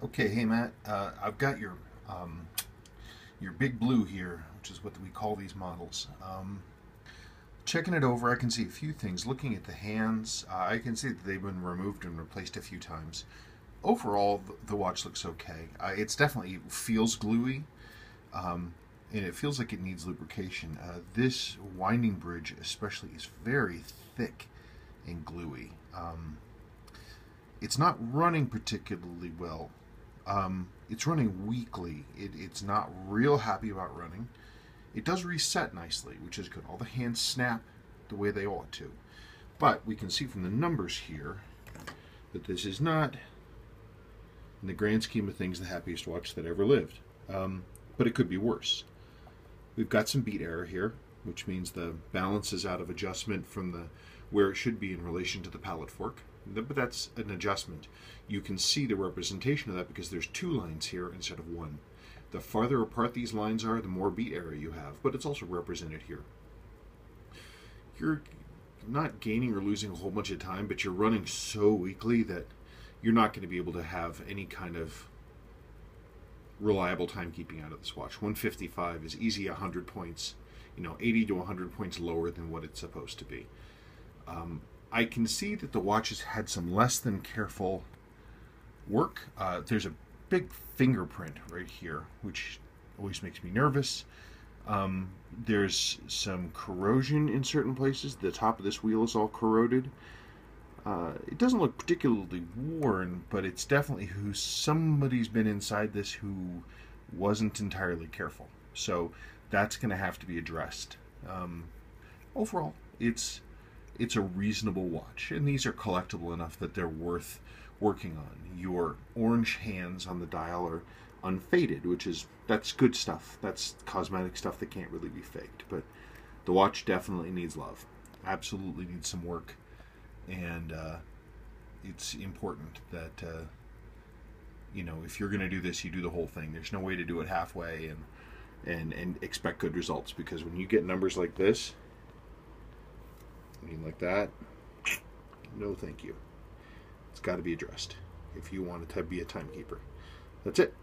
Okay, hey Matt, I've got your big blue here, which is what we call these models. Checking it over, I can see a few things. Looking at the hands, I can see that they've been removed and replaced a few times. Overall, the watch looks okay. It's definitely feels gluey, and it feels like it needs lubrication. This winding bridge, especially, is very thick and gluey. It's not running particularly well. It's running weakly. It's not real happy about running. It does reset nicely, which is good. All the hands snap the way they ought to. But we can see from the numbers here that this is not, in the grand scheme of things, the happiest watch that ever lived. But it could be worse. We've got some beat error here, which means the balance is out of adjustment from the where it should be in relation to the pallet fork. But that's an adjustment. You can see the representation of that because there's two lines here instead of one. The farther apart these lines are, the more beat error you have, but it's also represented here. You're not gaining or losing a whole bunch of time, but you're running so weakly that you're not going to be able to have any kind of reliable timekeeping out of this watch. 155 is easy 100 points, 80 to 100 points lower than what it's supposed to be. I can see that the watch has had some less than careful work. There's a big fingerprint right here, which always makes me nervous. There's some corrosion in certain places. The top of this wheel is all corroded. It doesn't look particularly worn, but it's definitely who somebody's been inside this who wasn't entirely careful. So that's going to have to be addressed. Overall, it's a reasonable watch, and these are collectible enough that they're worth working on. Your orange hands on the dial are unfaded, that's good stuff. That's cosmetic stuff that can't really be faked. But the watch definitely needs love. Absolutely needs some work, and it's important that if you're going to do this, you do the whole thing. There's no way to do it halfway and expect good results, because when you get numbers like this, like that, no thank you. It's got to be addressed if you want to be a timekeeper. That's it.